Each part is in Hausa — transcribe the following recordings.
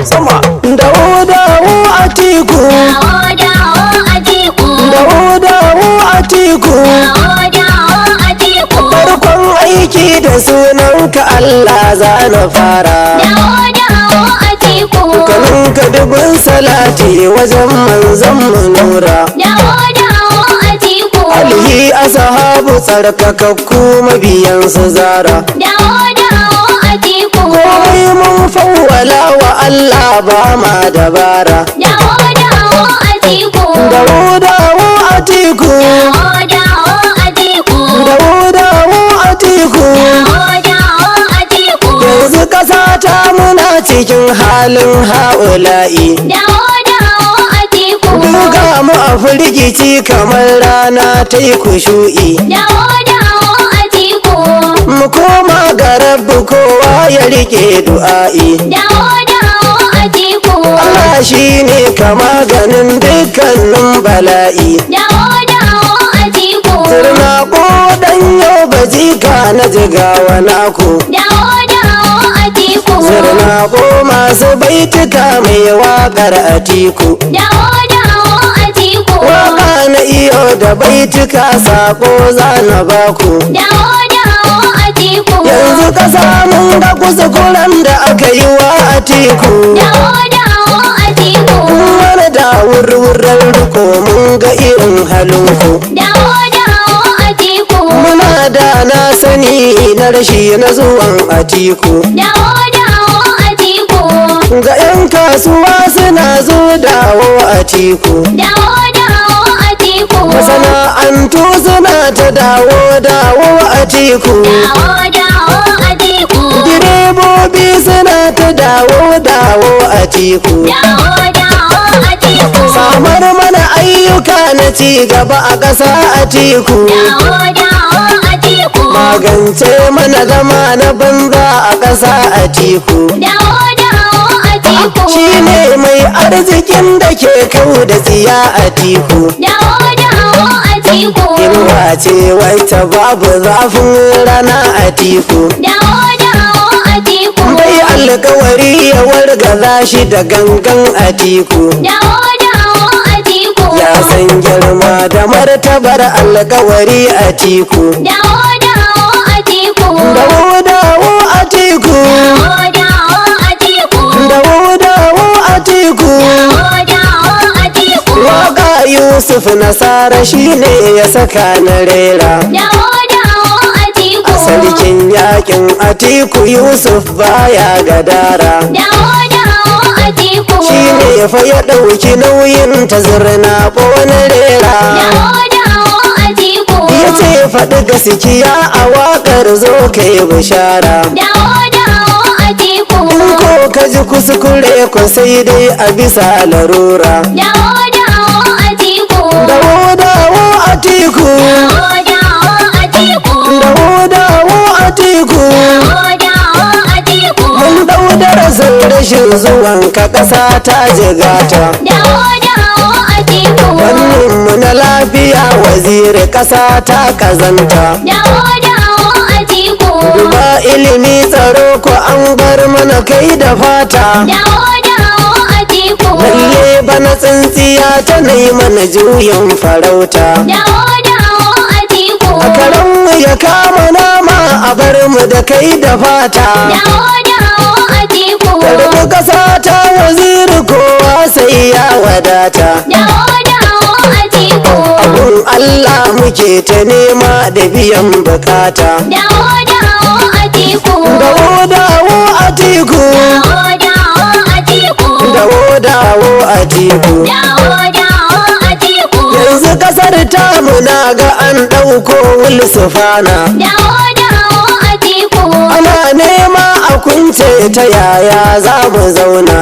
sama. Dawo dawo Atiku, dawo Atiku, farkon aiki da sunanka Allah za na fara. Kanin ka dubin salati wajen manzon mu nura. Alihi ashabu tsarkakakku mabiyan su zara. Komai mun fawwala wa Allah ba ma dabara. Dawo Atiku, dawo Atiku, yanzu ƙasa ta muna cikin halin ha'ula'i. Duga mu a firgici kamar rana ta yi kushu'i. Mu koma ga Rabbu kowa ya rike du'a'i. Allah shi ne kama ganin dukkanin bala'i. Sirna ko dan yau bajika na jigawa naku. Sirna ko masu baituka mai waƙar Atiku. Waka na iyo da baituka sako za na baku. Yanzu ka samun ga kuskuren da aka yi wa Atiku. Wani da wurwuren riko mun ga irin halinku. Muna da na sani na rashi na zuwan Atiku. Ga 'yan kasuwa suna zo dawo Atiku. Masana'antu suna ta dawo Atiku. Direbobi suna ta dawo Atiku. Samar mana ayyuka na ci gaba a ƙasa Atiku. Magance mana zama na banza a ƙasa Atiku. Shi ne mai arzikin da ke kau da tsiya Atiku. Inuwa ce wata babu zafin rana Atiku. Bai alkawari ya wargaza shi da gangan Atiku. Ya san girma da martabar alkawari Atiku. Dawo Atiku, dawo Atiku. Waka Yusuf Nasara shine ya saka na rera. A sarkin yakin Atiku Yusuf baya gadara. Shine fa ya ɗauki nauyin ta zurna ko wani rera. Ya ce faɗi gaskiya a waƙar zo kai bishara. In ko ka ji kuskure ko sai dai a bisa larura. Dawo Atiku, dawo Atiku. Mun dau darasin rashin zuwan ka ƙasa ta jigata. Wannan mu na lafiya waziri ƙasa ta kazanta. Duba ilimi tsaro ko an bar mana kai da fata. Lalle bana tsintsiya ta nai mana juyin farauta. A karanmu ya kama nama a bar mu da kai da fata. Karbi ƙasa ta waziri kowa sai ya wadata. Abun Allah muke ta nema da biyan bukata. Dawo Atiku, dawo Atiku. Yanzu kasar ta muna ga an ɗauko wulsufana. Ana nema a kunce ta yaya za mu zauna.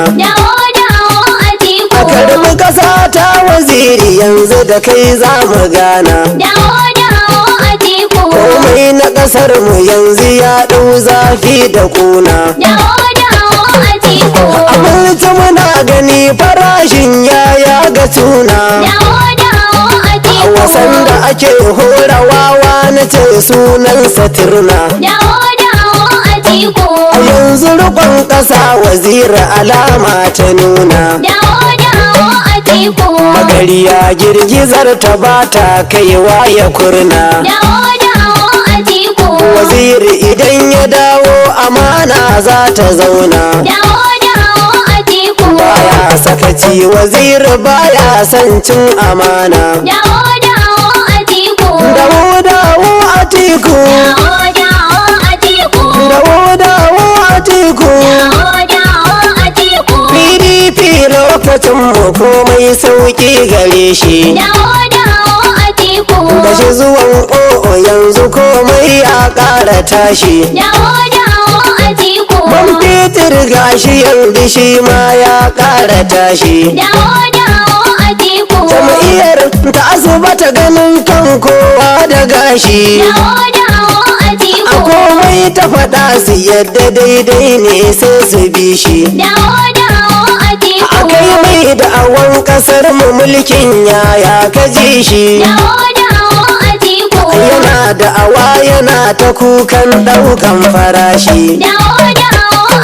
A karbi ƙasa ta waziri yanzu da kai za mu gana. Komai na ƙasar mu yanzu ya ɗau zafi da kuna. Abinci muna gani farashin ya ga tuna. A wasan da ake horawa na ce sunan satirna. A yanzu yanzu rikon ƙasa waziri alama ta nuna. Dawo Atiku. Magariya girgizar ta bata kaiwa ya kurna. Dawo Atiku. Waziri idan ya dawo amana za ta zauna. Dawo Atiku. Baya sakaci waziri baya son cin amana. Dawo Atiku. Dawo Atiku. Dawo Atiku. Dawo Atiku. Dawo Atiku. PDP lokacin mu komai sauki gare shi. Dawo Atiku. Da shi zuwan o'o yanzu komai ya ƙara tashi. Dawo Atiku. Man fetur gashi yanzu shi ma ya ƙara tashi. Dawo Atiku. Jam'iyyar ta asibata ganin kan kowa da gashi. Dawo Atiku. A komai ta faɗa su yadda daidai ne sai su bi shi. Dawo Atiku. A kai mai da'awan ƙasar mu mulkin yaya ka ji shi. Dawo Atiku. Yana da'awa yana ta kukan ɗaukan farashi. Dawo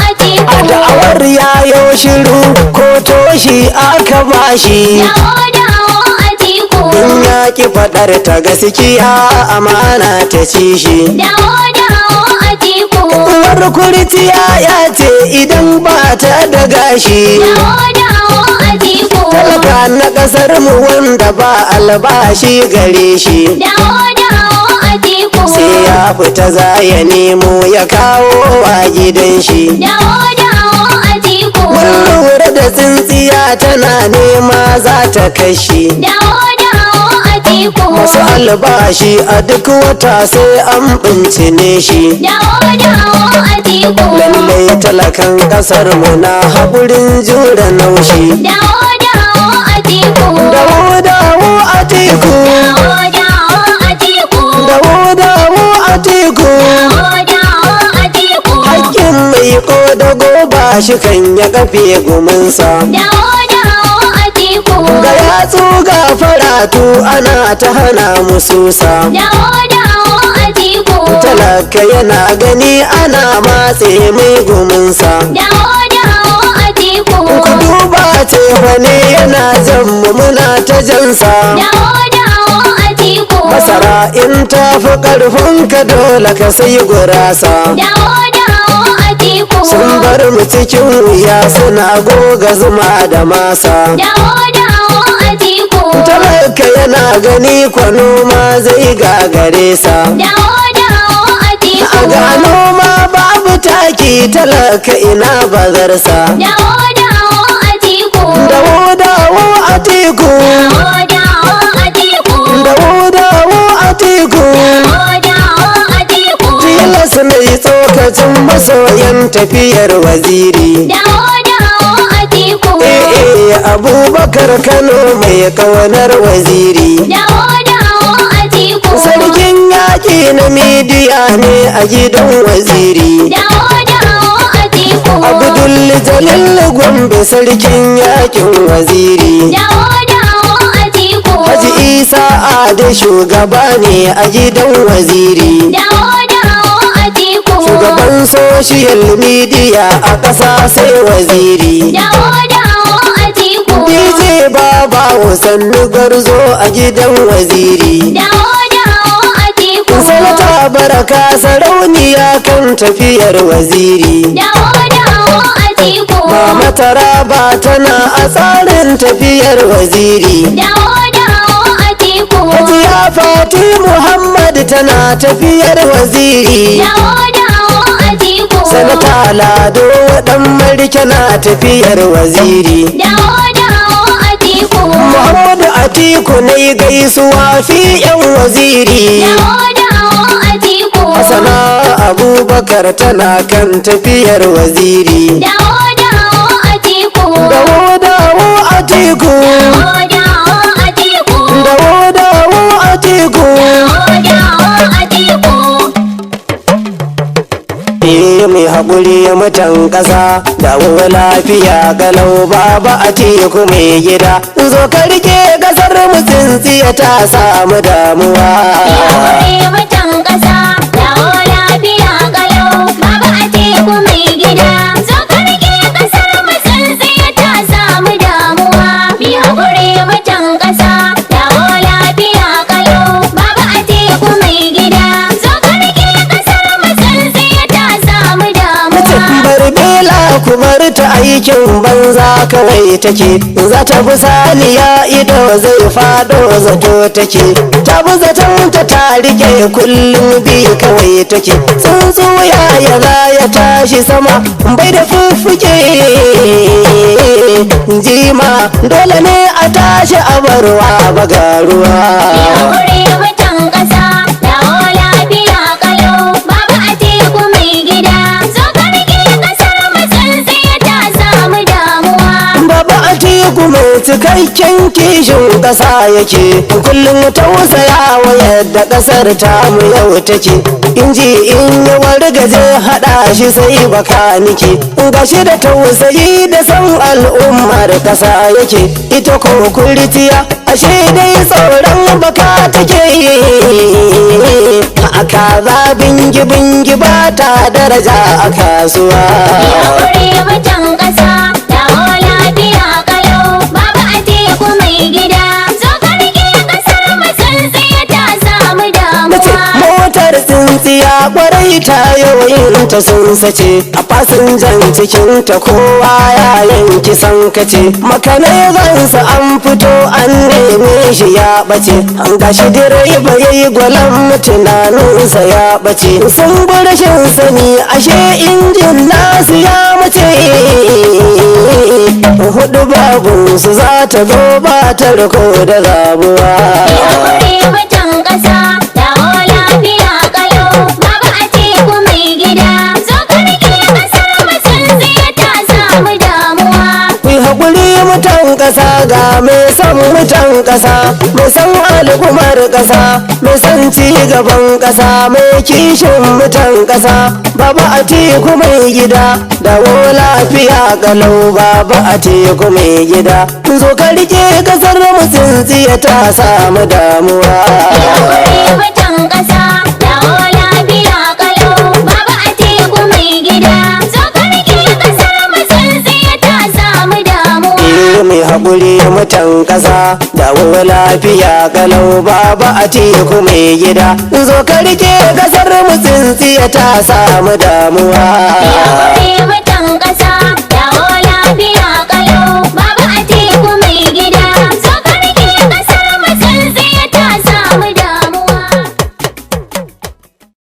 Atiku. A da'awar yayo shiru ko toshi aka bashi. Dawo Atiku. In ya ki faɗar ta gaskiya amana ta ci shi. Dawo Atiku. Uwar kurciya ya ce idan ba ta da gashi. Dawo Atiku. Talaka na ƙasar mu wanda ba albashi gare shi. Dawo Atiku. Sai ya fita za ya nemo ya kawo wa gidan shi. Dawo Atiku. Mun lura da tsintsiya tana nema za ta kashi. Dawo Atiku. Masu albashi a duk wata sai an bincine shi. Dawo Atiku. Lallai talakan ƙasar mu na haƙurin jure naushi. Dawo Atiku. Dawo Atiku. Dawo Atiku. Dawo Atiku. Dawo Atiku. Hakkin mai ƙodago ba shi kan ya kafe guminsa. Dawo Atiku. Ga yatsu ga faratu ana ta hana mususa. Dawo Atiku. Talaka yana gani ana matse mai guminsa. Dawo Atiku. Ku duba cewa ne yana jan mu muna ta jansa. Dawo Atiku. Masara in ta fi ƙarfin ka dole ka sai gurasa. Dawo Atiku. Sun bar mu cikin wuya suna goga zuma da masa. Dawo Atiku. Talaka yana gani kwano ma zai gagare sa. Dawo Atiku. A gano ma babu taki talaka ina bazarsa. Dawo Atiku. Dawo Atiku. Dawo Atiku. Dawo Atiku. Dawo Atiku. Tilas mai tsokacin masoyan tafiyar waziri. Dawo Atiku. Abubakar Kano mai kawanar waziri. Dawo Atiku. Sarkin yaƙi na midiya ne a gidan waziri. Dawo Atiku. Abdul Jalil Gombe sarkin yaƙin waziri. Dawo Atiku. Haji Isa Ade shugaba ne a gidan waziri. Dawo Atiku. Shugaban social media a ƙasa sai waziri. Dawo Atiku. DJ Baba Wasannu Garzo a gidan waziri. Dawo Atiku. Sanata Baraka sarauniya kan tafiyar waziri. Dawo Atiku. Mama Taraba tana a tsarin tafiyar waziri. Dawo Atiku. Hajiya Fati Muhammad tana tafiyar waziri. Dawo Atiku. Sanata Lado dan Marke na tafiyar waziri. Dawo Atiku. Muhammadu Atiku ne gaisuwa fi yan waziri. Dawo Atiku. Hasana Abubakar tana kan tafiyar waziri. Dawo Atiku. Dawo Atiku. Dawo Atiku. Dawo Atiku. Dawo Atiku. Mai haƙuri mutan ƙasa dawo lafiya galau baba Atiku mai gida. Zo ka rike ƙasar mu tsintsiya ta samu damuwa. Mutan ƙasa dawo lafiya kalau baba Atiku mai gida. aikin banza kawai take za ta bi saniya ido zai fado zato take ta bi zaton ta rike kullum bi kawai take tsuntsu ya tashi sama bai da fuffuke jima dole ne a tashi a barwa bagaruwa Ya mutan ƙasa, dawo lafiya kalau, Baba Atiku mai gida, zo ka rike ƙasar mu tsintsiya ta samu damuwa. Baba Atiku mai cikakken kishin ƙasa yake kullum tausaya wa yadda ƙasar tamu yau take inji in ya wargaje haɗa shi sai baka nike gashi da tausayi da san al'ummar ƙasa yake ita ko kuritiya ashe dai tsoron baka take a kaza bingi ba ta daraja a kasuwa Ya mutan ƙasa, dawo lafiya kalau, Baba Atiku mai gida, zo ka rike ƙasar mu tsintsiya ta samu damuwa. motar tsintsiya kwarai ta yawayin ta sun sace a fasinjan cikin ta kowa ya yanki sankace makanai gansa an fito an neme shi ya bace an gashi direba yayi gwalan tunaninsa ya bace sun bi rashin sani ashe injin nasu ya mace hudu babu su za ta zo ba ta riko da zabuwa Ya mutan ƙasa, dawo lafiya kalau, Baba Atiku mai gida, zo ka rike ƙasar mu tsintsiya ta samu damuwa. Kuyi haƙuri mutan ƙasa ga mai son mutan ƙasa mai son al'ummar ƙasa mai son ci gaban ƙasa mai kishin mutan ƙasa Baba Atiku mai gida dawo lafiya kalau Baba Atiku mai gida zo ka rike ƙasar mu tsintsiya ta samu damuwa Ya mutan ƙasa, dawo lafiya kalau, Baba Atiku mai gida, zo ka rike ƙasar mu tsintsiya ta samu damuwa. mai haƙuri mutan ƙasa dawo lafiya kalau Baba Atiku mai gida zo ka rike ƙasar mu tsintsiya ta samu damuwa Ya